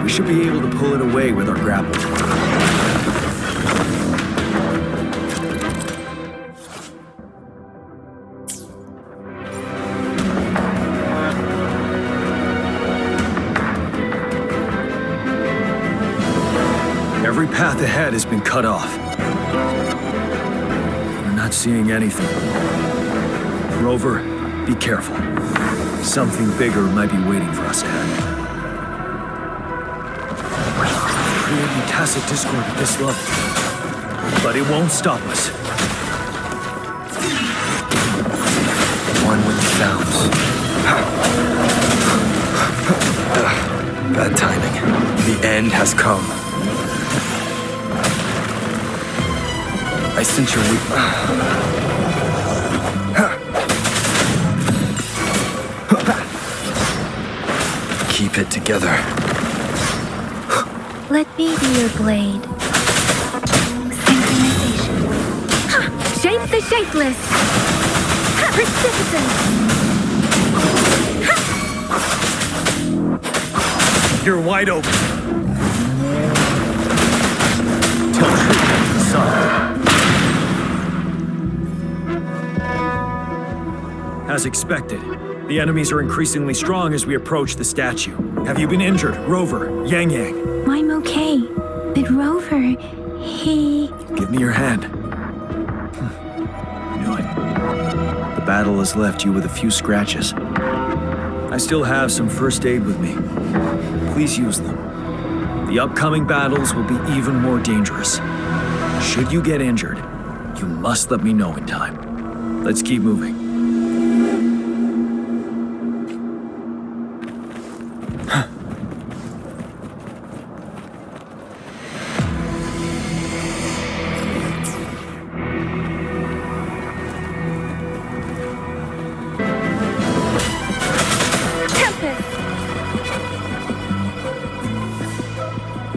We should be able to pull it away with our grapple. Every path ahead has been cut off. We're not seeing anything. Rover, be careful. Something bigger might be waiting for us ahead. Creating tacit discord at this level. But it won't stop us. One with the sounds. Bad timing. The end has come. I sense your Keep it together. Let me be your blade. Synchronization. Ha! Shape the shapeless. Ha! Persistence. You're wide open. Tell truth, son. As expected, the enemies are increasingly strong as we approach the statue. Have you been injured, Rover, Yang Yang? I'm okay. But Rover, he... Give me your hand. Knew it. The battle has left you with a few scratches. I still have some first aid with me. Please use them. The upcoming battles will be even more dangerous. Should you get injured, you must let me know in time. Let's keep moving.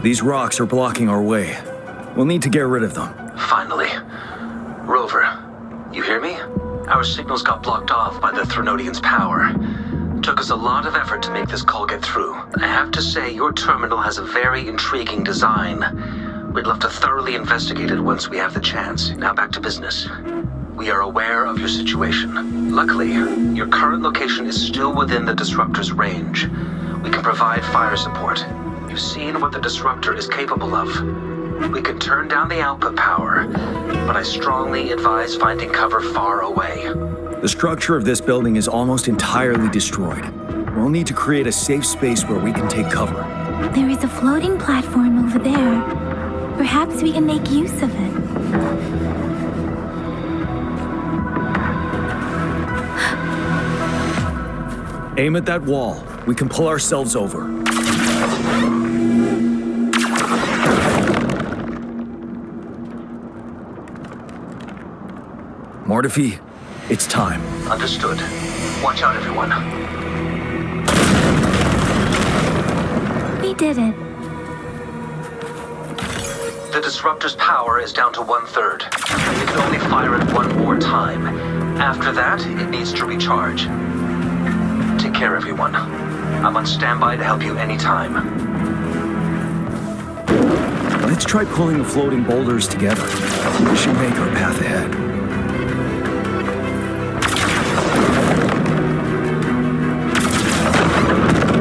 These rocks are blocking our way. We'll need to get rid of them. Finally. Rover, you hear me? Our signals got blocked off by the Threnodian's power. Took us a lot of effort to make this call get through. I have to say, your terminal has a very intriguing design. We'd love to thoroughly investigate it once we have the chance. Now back to business. We are aware of your situation. Luckily, your current location is still within the Disruptor's range. We can provide fire support. You've seen what the Disruptor is capable of. We can turn down the output power, but I strongly advise finding cover far away. The structure of this building is almost entirely destroyed. We'll need to create a safe space where we can take cover. There is a floating platform over there. Perhaps we can make use of it. Aim at that wall. We can pull ourselves over. Mortefi, it's time. Understood. Watch out, everyone. We did it. The Disruptor's power is down to 1/3. We can only fire it one more time. After that, it needs to recharge. Take care, everyone. I'm on standby to help you anytime. Let's try pulling the floating boulders together. This should make our path ahead.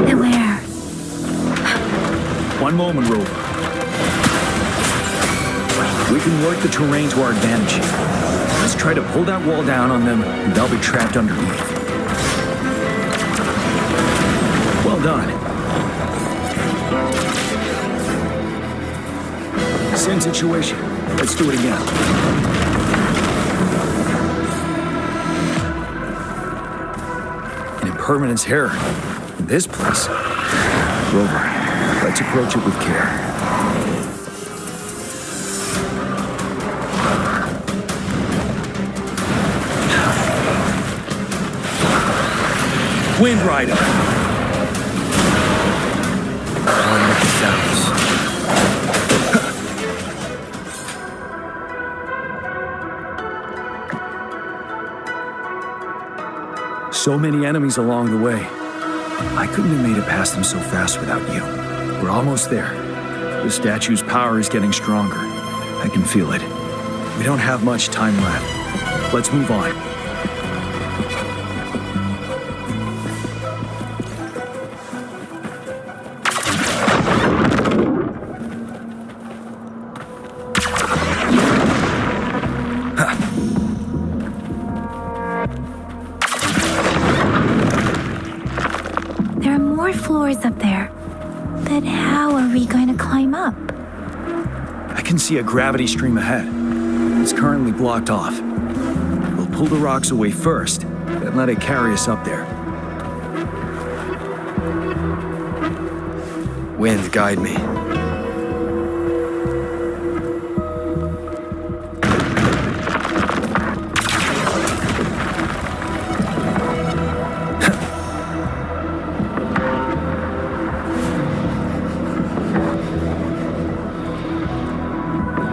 Beware. One moment, Rover. We can work the terrain to our advantage here. Let's try to pull that wall down on them, and they'll be trapped underneath. Well done. Same situation. Let's do it again. An impermanence here. In this place. Rover, let's approach it with care. Wind Rider. One with the sounds. So many enemies along the way. I couldn't have made it past them so fast without you. We're almost there. The statue's power is getting stronger. I can feel it. We don't have much time left. Let's move on. There are more floors up there. But how are we going to climb up? I can see a gravity stream ahead. It's currently blocked off. We'll pull the rocks away first, then let it carry us up there. Wind, guide me.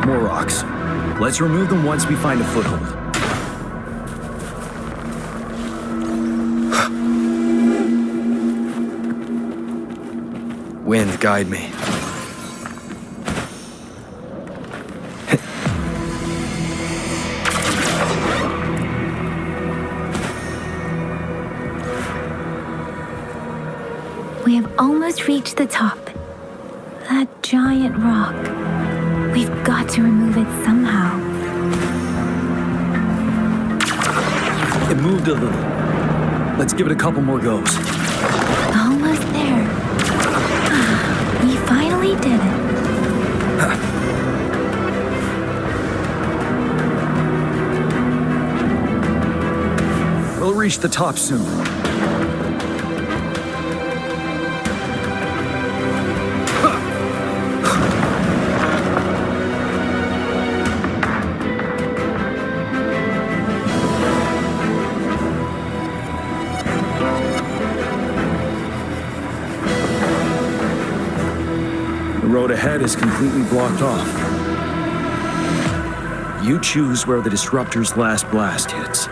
More rocks. Let's remove them once we find a foothold. Wind, guide me. We have almost reached the top. That giant rock. We've got to remove it somehow. It moved a little. Let's give it a couple more goes. Almost there. We finally did it. We'll reach the top soon. The road ahead is completely blocked off. You choose where the disruptor's last blast hits.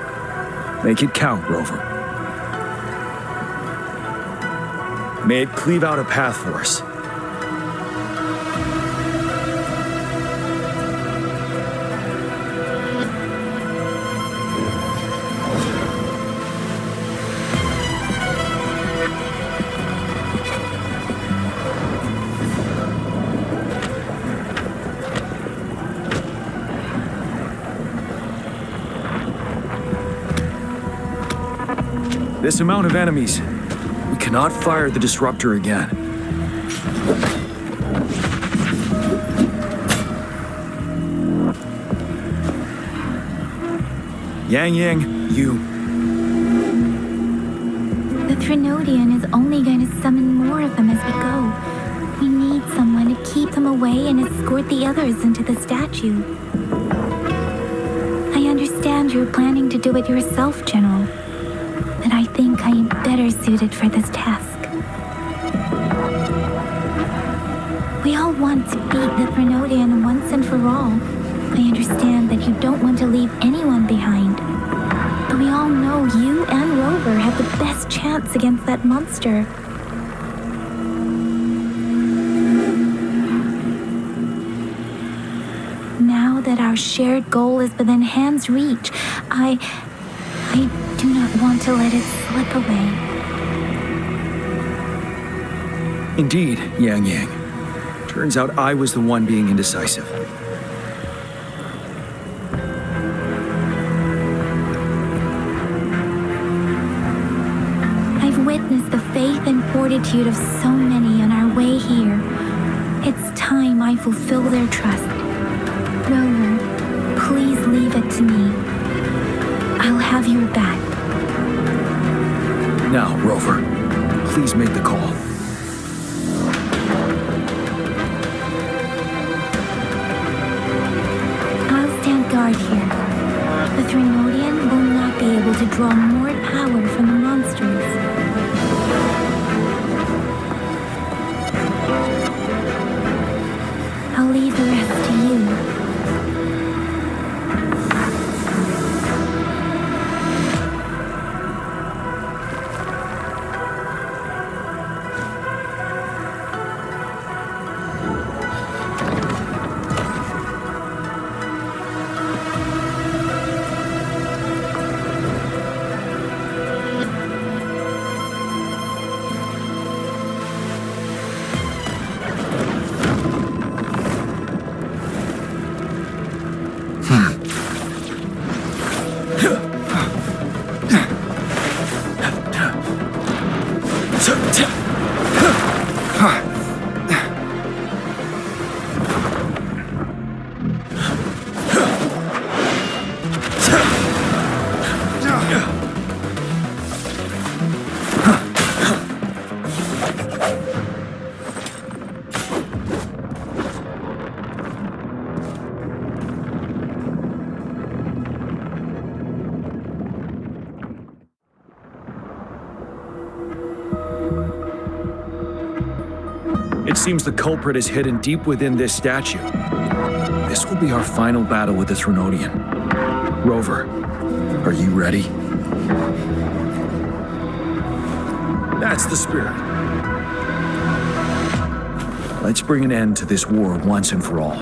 Make it count, Rover. May it cleave out a path for us. This amount of enemies, we cannot fire the disruptor again. Yang, you... The Threnodian is only going to summon more of them as we go. We need someone to keep them away and escort the others into the statue. I understand you're planning to do it yourself, General. But I think I am better suited for this task. We all want to beat the Threnodian once and for all. I understand that you don't want to leave anyone behind. But we all know you and Rover have the best chance against that monster. Now that our shared goal is within hand's reach, I do not want to let it slip away. Indeed, Yang. Turns out I was the one being indecisive. I've witnessed the faith and fortitude of so many on our way here. It's time I fulfill their trust. Rover, please leave it to me. I'll have your back. Now, Rover, please make the call. I'll stand guard here. The Threnodian will not be able to draw more power from the monsters. I'll leave the rest to you. It seems the culprit is hidden deep within this statue. This will be our final battle with the Threnodian. Rover, are you ready? That's the spirit. Let's bring an end to this war once and for all.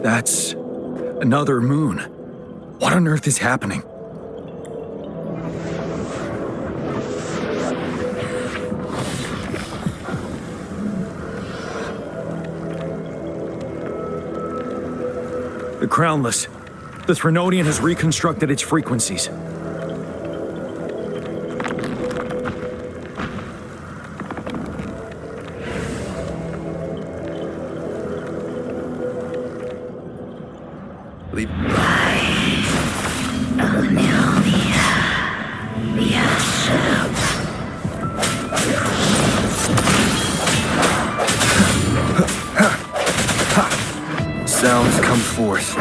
That's another moon. What on earth is happening? The Crownless. The Threnodian has reconstructed its frequencies. Sounds come forth.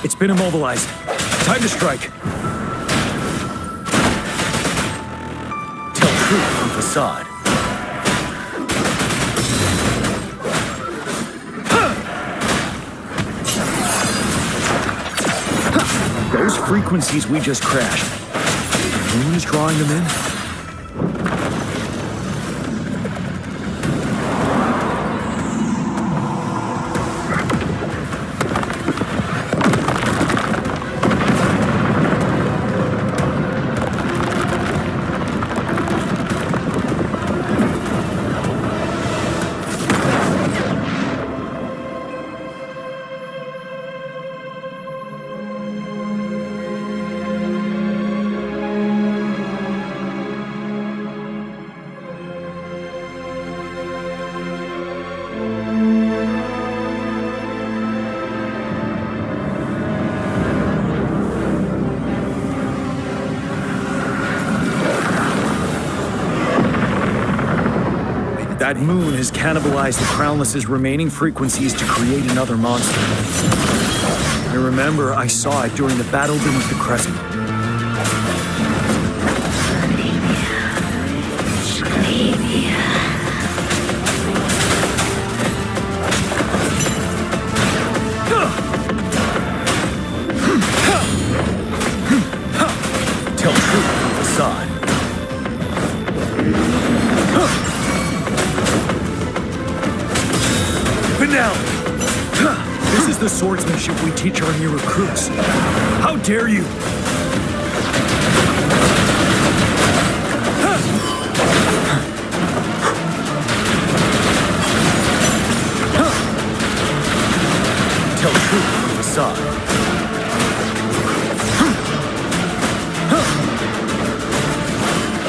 It's been immobilized. Time to strike. Tell truth from facade. Those frequencies we just crashed. The moon is drawing them in? That moon has cannibalized the Crownless's remaining frequencies to create another monster. I remember I saw it during the battle beneath the Crescent. Tell truth from facade. This is the swordsmanship we teach our new recruits. How dare you! Tell truth from facade.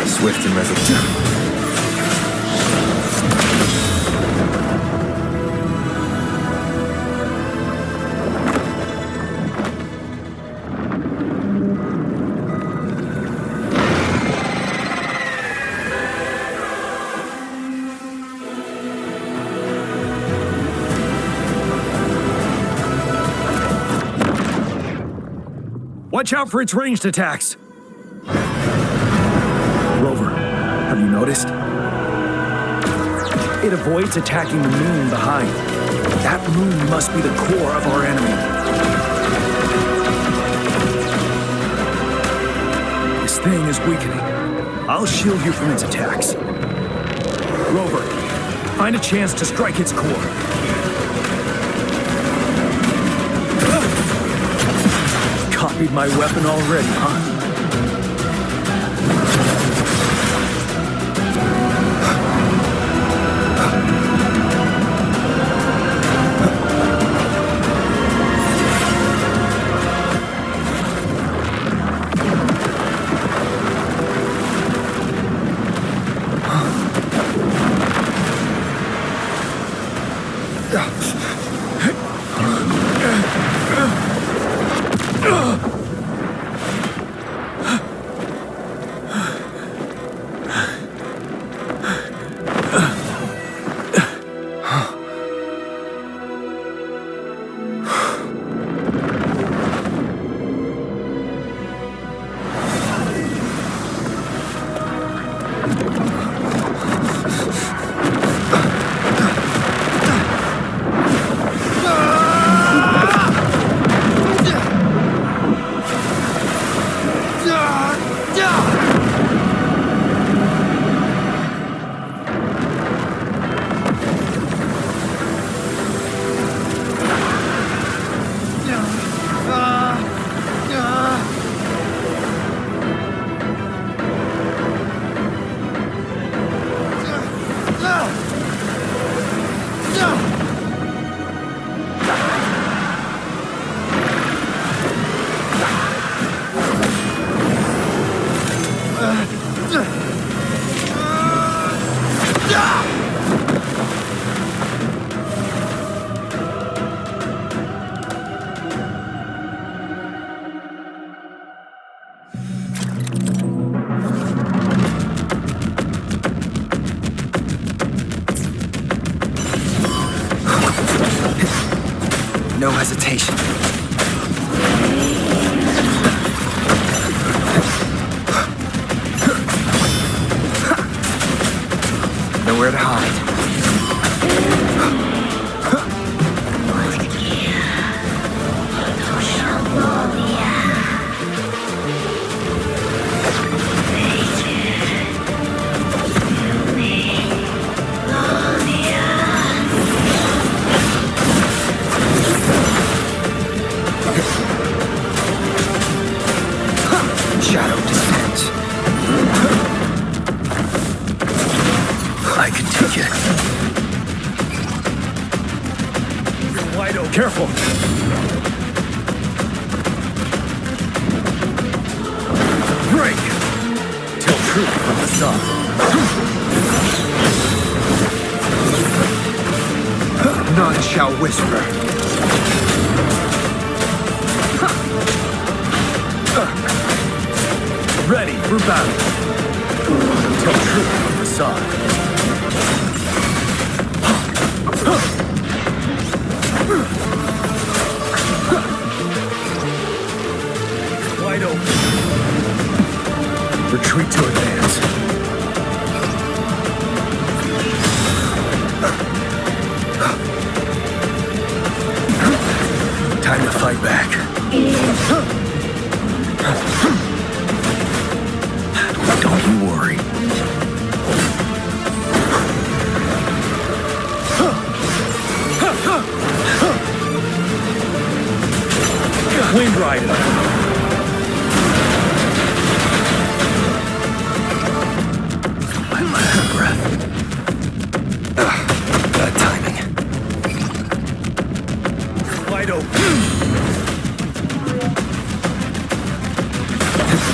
Swift and resolute. Watch out for its ranged attacks! Rover, have you noticed? It avoids attacking the moon behind. That moon must be the core of our enemy. This thing is weakening. I'll shield you from its attacks. Rover, find a chance to strike its core. Copied my weapon already, huh? no hesitation. Nowhere to hide. Shadow descends. I can take it. You're wide open. Careful! Break! Tell truth from the sun. None shall whisper. Ready for battle. Tell truth from the sun. Wide open. Retreat to advance. Time to fight back. Don't you worry. Wind Rider. I'm out of breath. Bad timing. Wide open.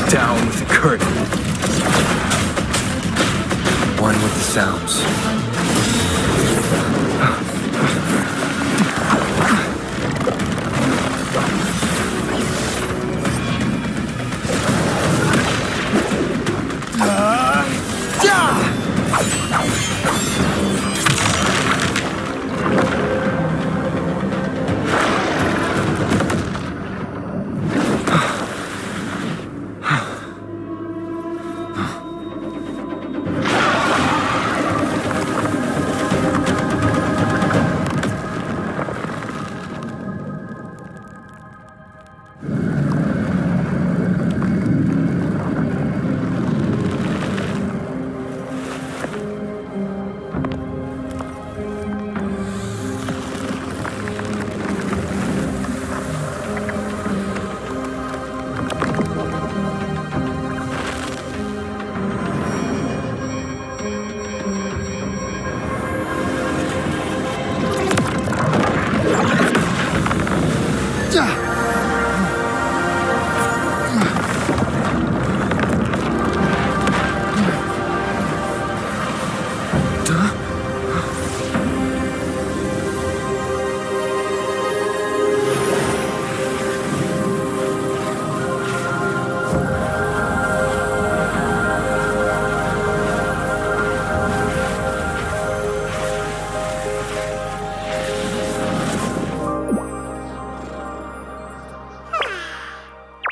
Down with the curtain. One with the sounds.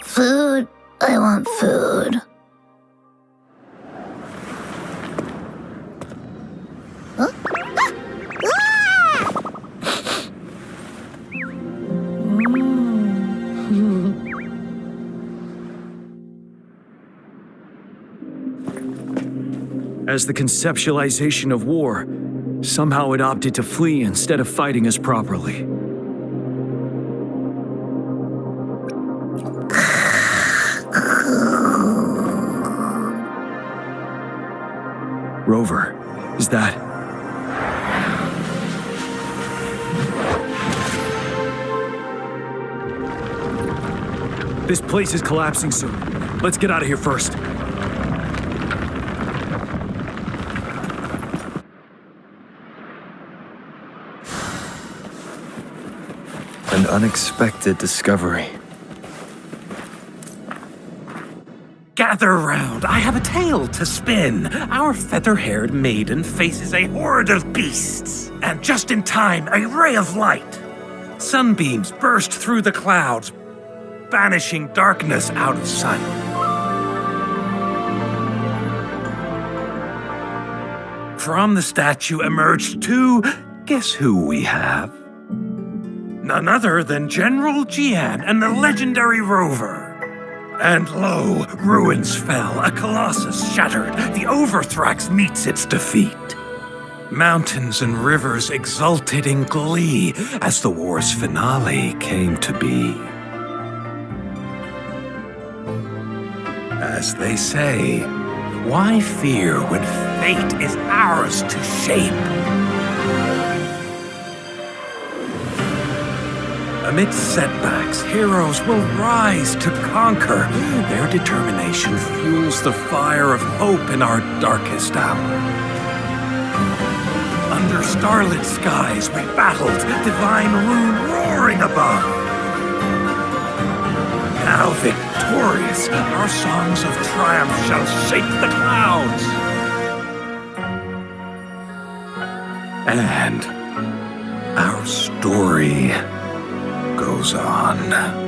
Food. I want food. Huh? As the conceptualization of war, somehow it opted to flee instead of fighting us properly. Rover, is that... This place is collapsing soon. Let's get out of here first. An unexpected discovery. Gather round, I have a tale to spin. Our feather-haired maiden faces a horde of beasts. And just in time, a ray of light. Sunbeams burst through the clouds, banishing darkness out of sight. From the statue emerged guess who we have? None other than General Jian and the legendary Rover. And lo, ruins fell, a colossus shattered, the Overthrax meets its defeat. Mountains and rivers exulted in glee as the war's finale came to be. As they say, why fear when fate is ours to shape? Amidst setbacks, heroes will rise to conquer. Their determination fuels the fire of hope in our darkest hour. Under starlit skies we battled, divine rune roaring above. Now victorious, our songs of triumph shall shake the clouds. And our story goes on.